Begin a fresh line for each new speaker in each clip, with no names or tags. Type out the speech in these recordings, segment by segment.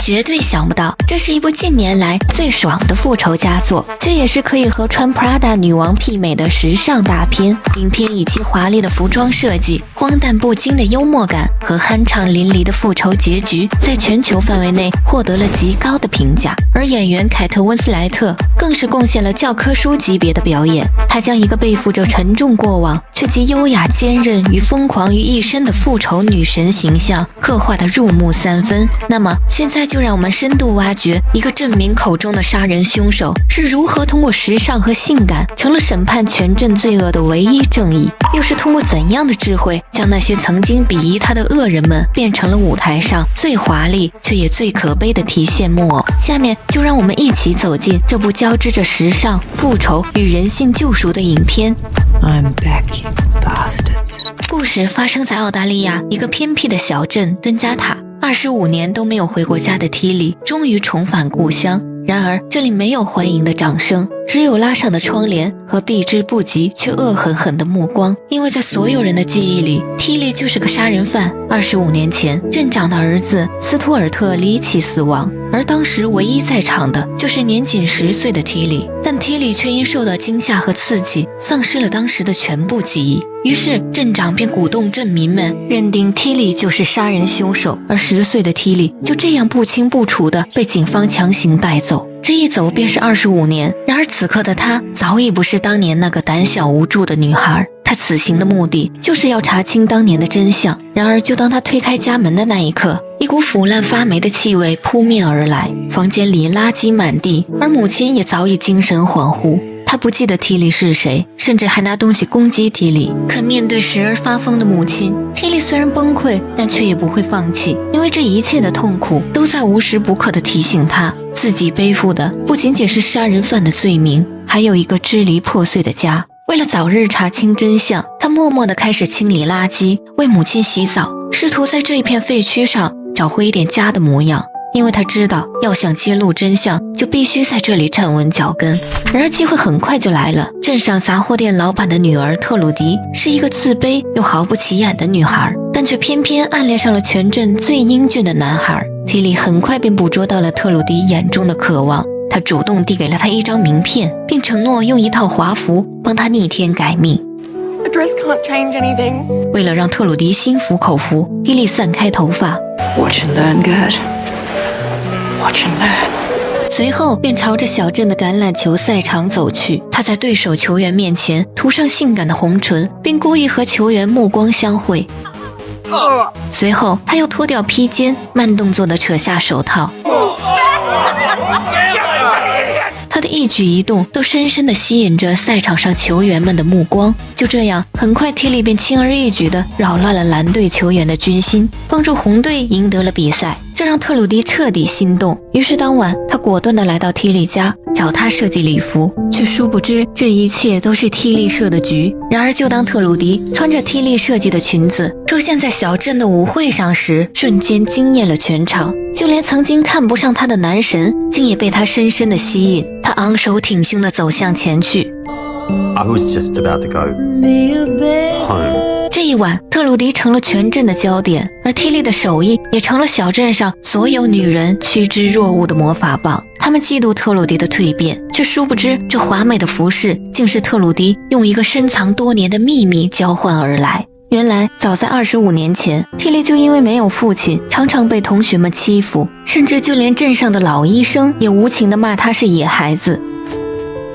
绝对想不到，这是一部近年来最爽的复仇佳作，却也是可以和穿 Prada 女王媲美的时尚大片。影片以其华丽的服装设计、荒诞不经的幽默感和酣畅淋漓的复仇结局，在全球范围内获得了极高的评价。而演员凯特·温斯莱特更是贡献了教科书级别的表演，她将一个背负着沉重过往却集优雅、坚韧与疯狂于一身的复仇女神形象刻画得入木三分。那么现在就让我们深度挖掘一个镇民口中的杀人凶手是如何通过时尚和性感成了审判全镇罪恶的唯一正义，又是通过怎样的智慧将那些曾经鄙夷他的恶人们变成了舞台上最华丽却也最可悲的提线木偶。下面就让我们一起走进这部交织着时尚、复仇与人性救赎的影片。
I'm back, you bastards.
故事发生在澳大利亚一个偏僻的小镇敦加塔。25年都没有回过家的提里终于重返故乡，然而这里没有欢迎的掌声，只有拉上的窗帘和避之不及却恶狠狠的目光。因为在所有人的记忆里，提里就是个杀人犯。25年前，镇长的儿子斯图尔特离奇死亡，而当时唯一在场的就是年仅10岁的提里，但提里却因受到惊吓和刺激，丧失了当时的全部记忆。于是镇长便鼓动镇民们认定提里就是杀人凶手，而10岁的提里就这样不清不楚地被警方强行带走。这一走便是25年，然而此刻的她早已不是当年那个胆小无助的女孩。她此行的目的就是要查清当年的真相。然而就当她推开家门的那一刻，一股腐烂发霉的气味扑面而来，房间里垃圾满地，而母亲也早已精神恍惚。他不记得提里是谁，甚至还拿东西攻击提里。可面对时而发疯的母亲，提里虽然崩溃，但却也不会放弃，因为这一切的痛苦都在无时不刻地提醒他，自己背负的不仅仅是杀人犯的罪名，还有一个支离破碎的家。为了早日查清真相，他默默地开始清理垃圾，为母亲洗澡，试图在这一片废墟上找回一点家的模样。因为他知道，要想揭露真相，就必须在这里站稳脚跟。然而机会很快就来了，镇上杂货店老板的女儿特鲁迪是一个自卑又毫不起眼的女孩，但却偏偏暗恋上了全镇最英俊的男孩。提里很快便捕捉到了特鲁迪眼中的渴望，他主动递给了他一张名片，并承诺用一套华服帮他逆天改命。
The dress can't change anything.
为了让特鲁迪心服口服，提里散开头发。
Watch and learn, Gerd.Watch and learn.
随后便朝着小镇的橄榄球赛场走去。他在对手球员面前涂上性感的红唇，并故意和球员目光相会。随后他又脱掉披肩，慢动作地扯下手套。他的一举一动都深深地吸引着赛场上球员们的目光。就这样，很快提里便轻而易举地扰乱了蓝队球员的军心，帮助红队赢得了比赛。这让特鲁迪彻底心动，于是当晚他果断地来到提里家找他设计礼服，却殊不知这一切都是提利设的局。然而就当特鲁迪穿着提利设计的裙子出现在小镇的舞会上时，瞬间惊艳了全场，就连曾经看不上他的男神竟也被他深深地吸引。他昂首挺胸地走向前去。
I was just about to go home.
这一晚，特鲁迪成了全镇的焦点，而提利的手艺也成了小镇上所有女人趋之若鹜的魔法棒。他们嫉妒特鲁迪的蜕变，却殊不知这华美的服饰竟是特鲁迪用一个深藏多年的秘密交换而来。原来早在25年前，提利就因为没有父亲，常常被同学们欺负，甚至就连镇上的老医生也无情地骂他是野孩子。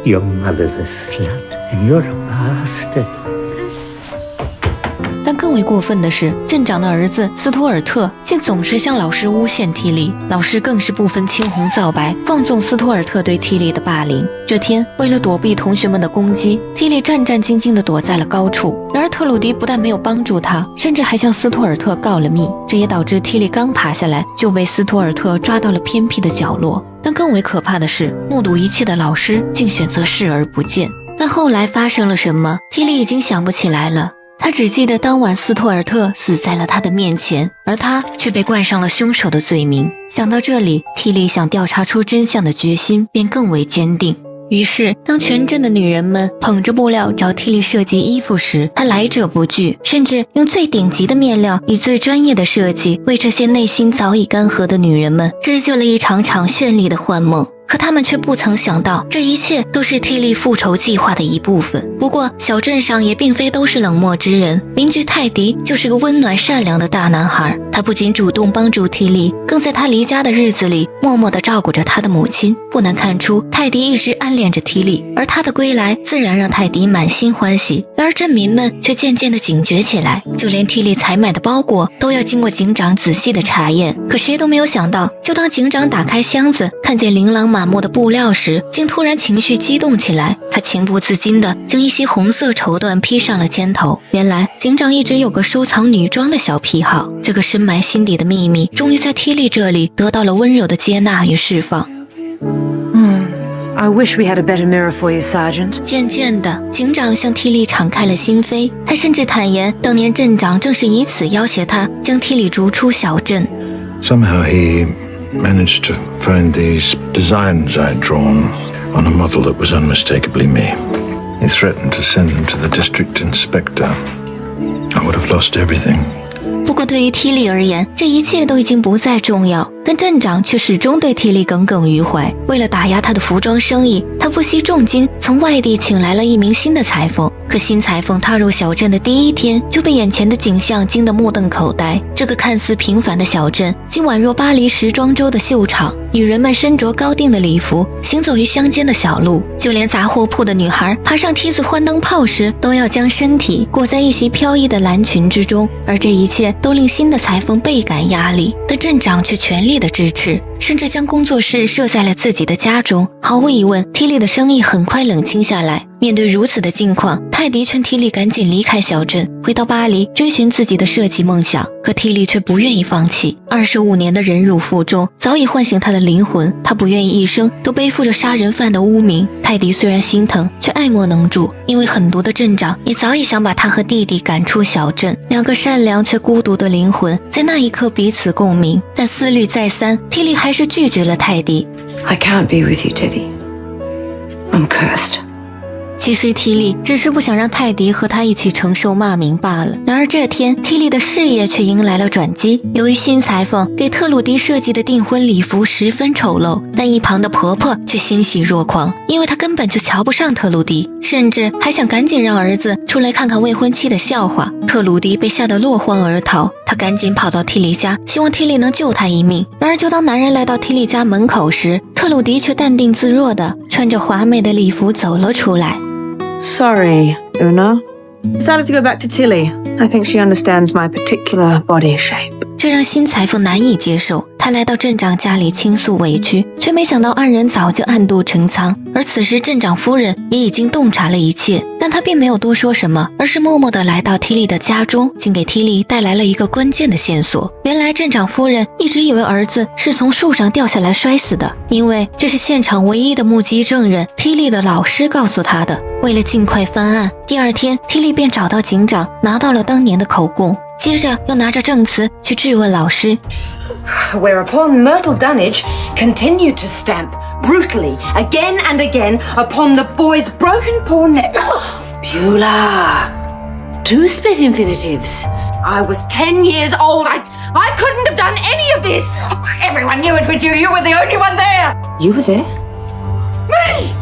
Your mother's a slut and you're a bastard.
但更为过分的是，镇长的儿子斯图尔特竟总是向老师诬陷提里，老师更是不分青红皂白，放纵斯图尔特对提里的霸凌。这天，为了躲避同学们的攻击，提里战战兢兢地躲在了高处。然而特鲁迪不但没有帮助他，甚至还向斯图尔特告了密，这也导致提里刚爬下来就被斯图尔特抓到了偏僻的角落。但更为可怕的是，目睹一切的老师竟选择视而不见。但后来发生了什么，提里已经想不起来了。他只记得当晚斯图尔特死在了他的面前，而他却被冠上了凶手的罪名。想到这里，提里想调查出真相的决心便更为坚定。于是，当全镇的女人们捧着布料找缇丽设计衣服时，她来者不拒，甚至用最顶级的面料，以最专业的设计，为这些内心早已干涸的女人们织就了一场场绚丽的幻梦。可他们却不曾想到，这一切都是缇丽复仇计划的一部分。不过，小镇上也并非都是冷漠之人，邻居泰迪就是个温暖善良的大男孩。他不仅主动帮助缇丽，更在他离家的日子里默默地照顾着他的母亲。不难看出，泰迪一直暗恋着缇丽，而他的归来自然让泰迪满心欢喜。然而镇民们却渐渐地警觉起来，就连缇丽采买的包裹都要经过警长仔细的查验。可谁都没有想到，就当警长打开箱子，看见琳琅满目的布料时，竟突然情绪激动起来。他情不自禁地将一些红色绸缎披上了肩头。原来警长一直有个收藏女装的小癖好，这个深埋心底的秘密终于在缇丽这里得到了温柔的接纳与释放。
I wish we had a better mirror for you, Sergeant.
渐渐的，警长向缇丽敞开了心扉，他甚至坦言，当年镇长正是以此要挟他将缇丽逐出小镇。
Somehow he managed to find these designs I'd drawn on a model that was unmistakably me. He threatened to send them to the district inspector. I would have lost everything.
不过对于缇丽而言，这一切都已经不再重要，但镇长却始终对缇丽耿耿于怀。为了打压他的服装生意，他不惜重金从外地请来了一名新的裁缝。可新裁缝踏入小镇的第一天，就被眼前的景象惊得目瞪口呆。这个看似平凡的小镇，竟宛若巴黎时装周的秀场，女人们身着高定的礼服，行走于乡间的小路，就连杂货铺的女孩爬上梯子换灯泡时，都要将身体裹在一袭飘逸的蓝裙之中。而这一切都令新的裁缝倍感压力，但镇长却全力的支持，甚至将工作室设在了自己的家中。毫无疑问，缇丽的生意很快冷清下来。面对如此的境况，泰迪劝缇丽赶紧离开小镇，回到巴黎追寻自己的设计梦想。可缇丽却不愿意放弃。25年的忍辱负重早已唤醒她的灵魂，她不愿意一生都背负着杀人犯的污名。泰迪虽然心疼，却爱莫能助，因为狠毒的镇长也早已想把他和弟弟赶出小镇。两个善良却孤独的灵魂在那一刻彼此共鸣，但思虑再三，缇丽还是拒绝了泰迪。
I can't be with you, Teddy. I'm cursed.
其实缇丽只是不想让泰迪和他一起承受骂名罢了。然而这天，缇丽的事业却迎来了转机。由于新裁缝给特鲁迪设计的订婚礼服十分丑陋，但一旁的婆婆却欣喜若狂，因为她根本就瞧不上特鲁迪，甚至还想赶紧让儿子出来看看未婚妻的笑话。特鲁迪被吓得落荒而逃，他赶紧跑到缇丽家，希望缇丽能救他一命。然而就当男人来到缇丽家门口时，特鲁迪却淡定自若地穿着华美的礼服走了出来。
Sorry, Una. Decided to go back to Tilly. I think she understands my particular body shape.
这让新裁缝难以接受，他来到镇长家里倾诉委屈，却没想到二人早就暗度陈仓。而此时镇长夫人也已经洞察了一切，但她并没有多说什么，而是默默地来到缇丽的家中，竟给缇丽带来了一个关键的线索。原来镇长夫人一直以为儿子是从树上掉下来摔死的，因为这是现场唯一的目击证人缇丽的老师告诉她的。为了尽快翻案，第二天缇丽便找到警长，拿到了当年的口供。 接着又拿着证词去质问老师，
Whereupon Myrtle Dunnage continued to stamp brutally again and again upon the boy's broken poor neck.
Beulah. 2 split infinitives.
I was 10 years old. I couldn't have done any of this. Everyone knew it but you. You were the only one there.
You were there?
Me?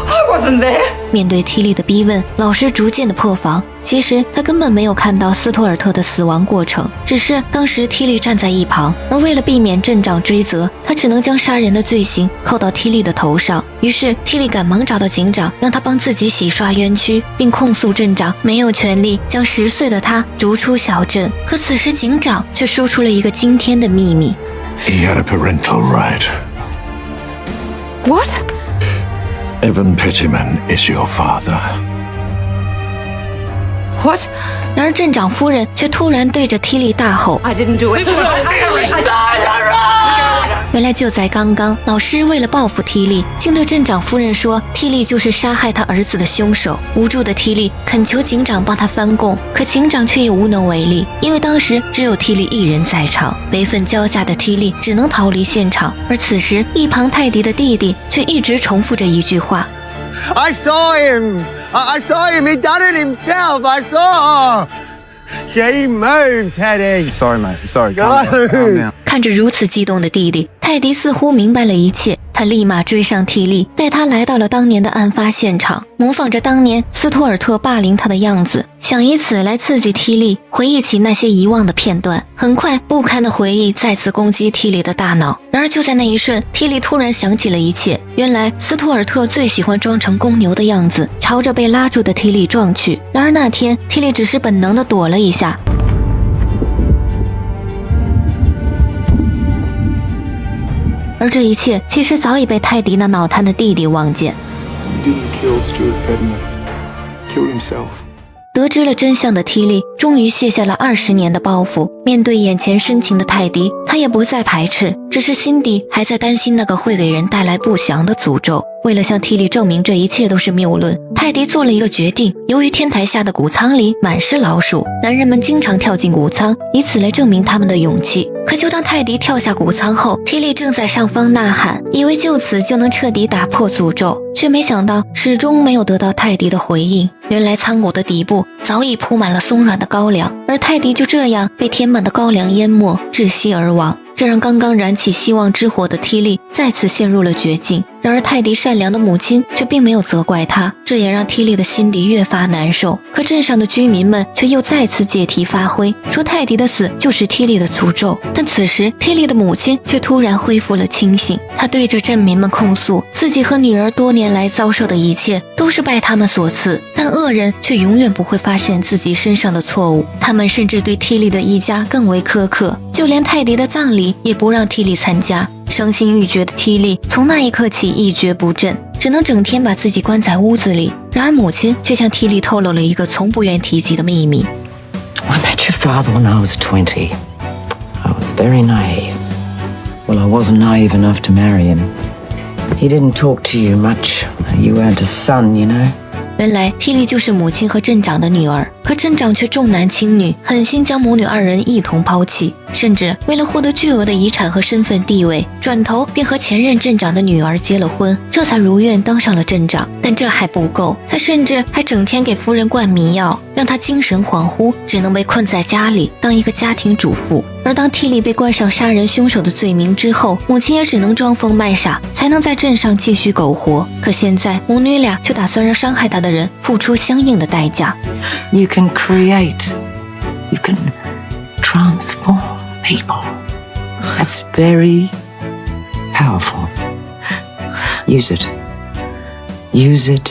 I wasn't there.
面对缇丽的逼问，老师逐渐的破防。其实他根本没有看到斯托尔特的死亡过程，只是当时缇丽站在一旁，而为了避免镇长追责，他只能将杀人的罪行扣到缇丽的头上。于是缇丽赶忙找到警长，让他帮自己洗刷冤屈，并控诉镇长没有权利将10岁的他逐出小镇。可此时警长却说出了一个惊天的秘密
He had a parental right.
What?
Evan Pettyman is your father.
What?
然而镇长夫人却突然对着缇丽大吼
I didn't do it.
原来就在刚刚，老师为了报复缇莉，竟对镇长夫人说缇莉就是杀害他儿子的凶手。无助的缇莉恳求警长帮他翻供，可警长却也无能为力，因为当时只有缇莉一人在场。悲愤交加的缇莉只能逃离现场，而此时一旁泰迪的弟弟却一直重复着一句话
I saw him! I saw him! He done it himself! I saw! She moved, Teddy!
Sorry, mate. I'm sorry. Calm down.
看着如此激动的弟弟，泰迪似乎明白了一切，他立马追上缇莉，带他来到了当年的案发现场，模仿着当年斯图尔特霸凌他的样子，想以此来刺激缇莉回忆起那些遗忘的片段。很快，不堪的回忆再次攻击缇莉的大脑。然而就在那一瞬，缇莉突然想起了一切，原来斯图尔特最喜欢装成公牛的样子，朝着被拉住的缇莉撞去。然而那天，缇莉只是本能地躲了一下。而这一切其实早已被泰迪那脑瘫的弟弟望见。
He didn't kill Stuart Bednar. Killed himself.
得知了真相的缇莉终于卸下了20年的包袱，面对眼前深情的泰迪，他也不再排斥，只是心底还在担心那个会给人带来不祥的诅咒。为了向缇莉证明这一切都是谬论，泰迪做了一个决定。由于天台下的谷仓里满是老鼠，男人们经常跳进谷仓，以此来证明他们的勇气。可就当泰迪跳下谷仓后，缇莉正在上方呐喊，以为就此就能彻底打破诅咒，却没想到始终没有得到泰迪的回应。原来仓谷的底部早已铺满了松软的高粱，而泰迪就这样被填满的高粱淹没，窒息而亡。这让刚刚燃起希望之火的缇莉再次陷入了绝境。然而泰迪善良的母亲却并没有责怪他，这也让缇莉的心底越发难受。可镇上的居民们却又再次借题发挥，说泰迪的死就是缇莉的诅咒。但此时缇莉的母亲却突然恢复了清醒，她对着镇民们控诉自己和女儿多年来遭受的一切都是拜他们所赐，但恶人却永远不会发现自己身上的错误。他们甚至对缇莉的一家更为苛刻，就连泰迪的葬礼也不让缇莉参加。伤心欲绝的缇莉从那一刻起一蹶不振，只能整天把自己关在屋子里。然而母亲却向缇莉透露了一个从不愿提及的秘密。
I met your father when I was 20. I was very naive. Well, I wasn't naive enough to marry him. He didn't talk to you much. You weren't a son, you know.
原来缇莉就是母亲和镇长的女儿，可镇长却重男轻女，狠心将母女二人一同抛弃，甚至为了获得巨额的遗产和身份地位，转头便和前任镇长的女儿结了婚，这才如愿当上了镇长。但这还不够，他甚至还整天给夫人灌迷药，让她精神恍惚，只能被困在家里当一个家庭主妇。而当缇莉被冠上杀人凶手的罪名之后，母亲也只能装疯卖傻，才能在镇上继续苟活。可现在母女俩却打算让伤害她的人付出相应的代价。
You can create. You can transform people. That's very powerful. Use it. Use it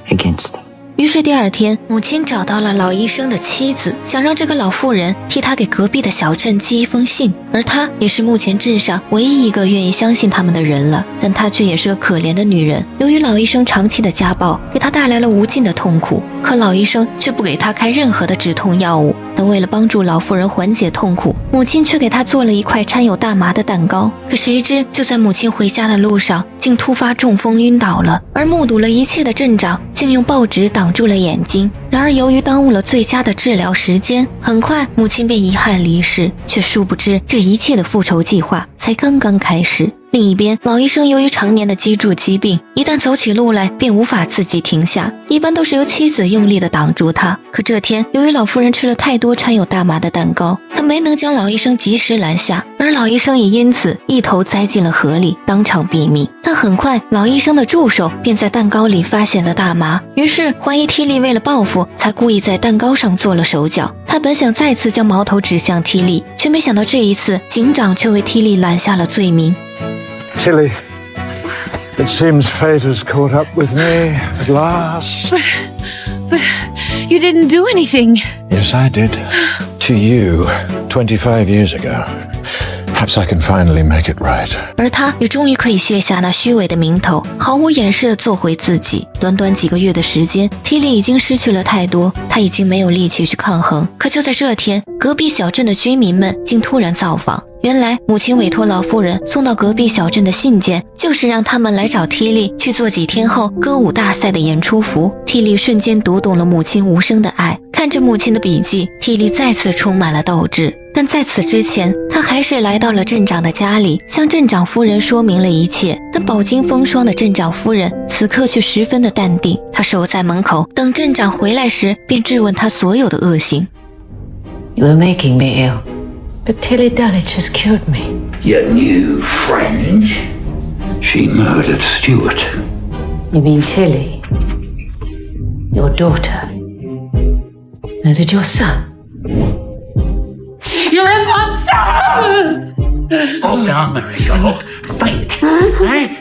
against them.
于是第二天，母亲找到了老医生的妻子，想让这个老妇人替他给隔壁的小镇寄一封信，而她也是目前镇上唯一一个愿意相信他们的人了。但她却也是个可怜的女人，由于老医生长期的家暴，给她带来了无尽的痛苦，可老医生却不给她开任何的止痛药物。但为了帮助老妇人缓解痛苦，母亲却给她做了一块掺有大麻的蛋糕。可谁知就在母亲回家的路上，竟突发中风晕倒了，而目睹了一切的镇长竟用报纸挡住了眼睛。然而由于耽误了最佳的治疗时间，很快母亲便遗憾离世，却殊不知这一切的复仇计划才刚刚开始。另一边，老医生由于常年的脊柱疾病，一旦走起路来便无法自己停下，一般都是由妻子用力地挡住他。可这天，由于老妇人吃了太多掺有大麻的蛋糕，她没能将老医生及时拦下，而老医生也因此一头栽进了河里，当场毙命。但很快，老医生的助手便在蛋糕里发现了大麻，于是怀疑缇莉为了报复，才故意在蛋糕上做了手脚。他本想再次将矛头指向缇莉，却没想到这一次，警长却为缇莉揽下了罪名。
Tilly, it seems fate has caught up with me at last.
But you didn't do anything.
Yes, I did. To you, 25 years ago. Perhaps I can finally make it right.
而他也终于可以卸下那虚伪的名头，毫无掩饰地做回自己。短短几个月的时间，缇莉已经失去了太多，她已经没有力气去抗衡。可就在这天，隔壁小镇的居民们竟突然造访。原来母亲委托老妇人送到隔壁小镇的信件，就是让他们来找缇莉去做几天后歌舞大赛的演出服。缇莉瞬间读懂了母亲无声的爱，看着母亲的笔记，缇莉再次充满了斗志。但在此之前，她还是来到了镇长的家里，向镇长夫人说明了一切。但饱经风霜的镇长夫人此刻却十分的淡定，她守在门口，等镇长回来时便质问他所有的恶行。
You were making me ill, but Tilly Dulwich has cured me.
Your new friend? She murdered Stuart.
You mean Tilly? Your daughter murdered your son? You're a monster!
Oh, down, Mary. Oh, fight.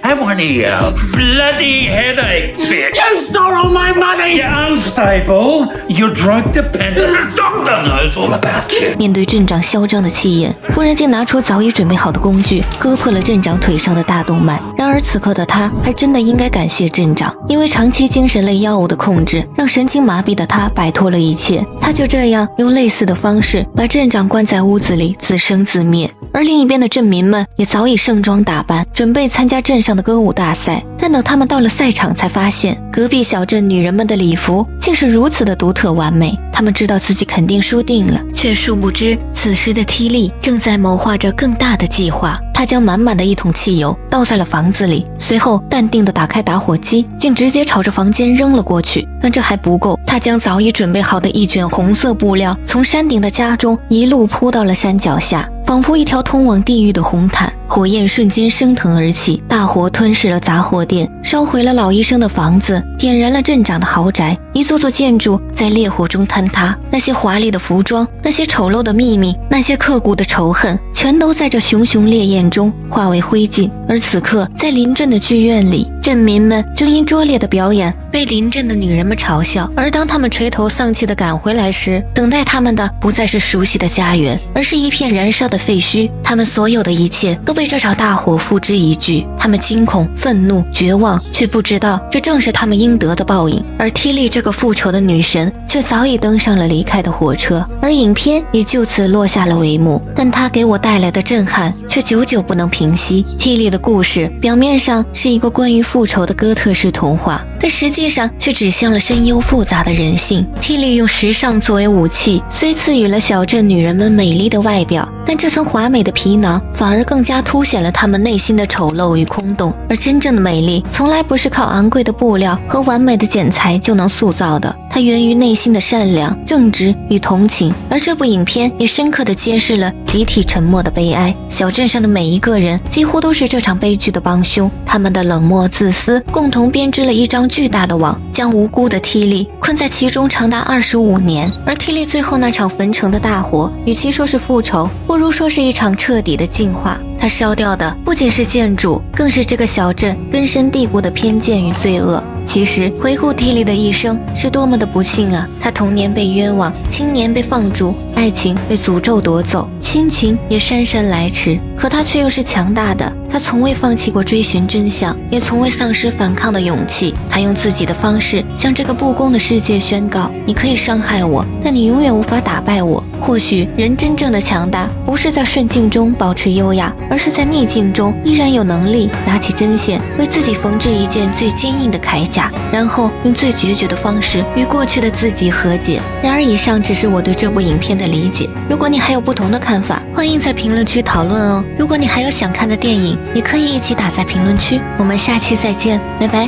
I want a bloody headache, bitch.
You stole all my money!
You're unstable. You're drug dependent. The doctor knows all about you.
面对镇长嚣张的气焰，夫人竟拿出早已准备好的工具，割破了镇长腿上的大动脉。然而此刻的他还真的应该感谢镇长，因为长期精神类药物的控制，让神经麻痹的他摆脱了一切。他就这样用类似的方式把镇长关在屋子里，自生自灭。而另一边的镇民们也早已盛装打扮，准备参加镇上的歌舞大赛。但等他们到了赛场，才发现隔壁小镇女人们的礼服竟是如此的独特完美。他们知道自己肯定输定了，却殊不知此时的缇莉正在谋划着更大的计划。他将满满的一桶汽油倒在了房子里，随后淡定地打开打火机，竟直接朝着房间扔了过去。但这还不够，他将早已准备好的一卷红色布料从山顶的家中一路铺到了山脚下，仿佛一条通往地狱的红毯。火焰瞬间升腾而起，大火吞噬了杂货店，烧毁了老医生的房子，点燃了镇长的豪宅。一座座建筑在烈火中坍塌，那些华丽的服装，那些丑陋的秘密，那些刻骨的仇恨，全都在这熊熊烈焰中化为灰烬。而此刻，在临镇的剧院里，镇民们正因拙劣的表演被临镇的女人们嘲笑。而当他们垂头丧气地赶回来时，等待他们的不再是熟悉的家园，而是一片燃烧的废墟。他们所有的一切都被这场大火付之一炬。他们惊恐、愤怒、绝望，却不知道这正是他们应得的报应。而缇莉这个复仇的女神却早已登上了离开的火车，而影片也就此落下了帷幕。但它给我带来的震撼却久久不能平息。缇莉的故事表面上是一个关于复仇的哥特式童话，但实际上却指向了深幽复杂的人性。缇莉用时尚作为武器，虽赐予了小镇女人们美丽的外表，但这层华美的皮囊反而更加凸显了她们内心的丑陋与空洞。而真正的美丽从来不是靠昂贵的布料和完美的剪裁就能塑造的，它源于内心的善良、正直与同情。而这部影片也深刻地揭示了集体沉默的悲哀。小镇上的每一个人几乎都是这场悲剧的帮凶，他们的冷漠自私共同编织了一张巨大的网，将无辜的缇莉困在其中长达25年。而缇莉最后那场焚城的大火，与其说是复仇，不如说是一场彻底的净化。它烧掉的不仅是建筑，更是这个小镇根深蒂固的偏见与罪恶。其实回顾缇莉的一生是多么的不幸啊！她童年被冤枉，青年被放逐，爱情被诅咒夺走，亲情也姗姗来迟。可她却又是强大的，她从未放弃过追寻真相，也从未丧失反抗的勇气。她用自己的方式向这个不公的世界宣告：你可以伤害我，但你永远无法打败我。或许人真正的强大，不是在顺境中保持优雅，而是在逆境中依然有能力拿起针线，为自己缝制一件最坚硬的铠甲，然后用最决绝的方式与过去的自己和解。然而以上只是我对这部影片的理解，如果你还有不同的看法，欢迎在评论区讨论哦。如果你还有想看的电影，也可以一起打在评论区。我们下期再见，拜拜。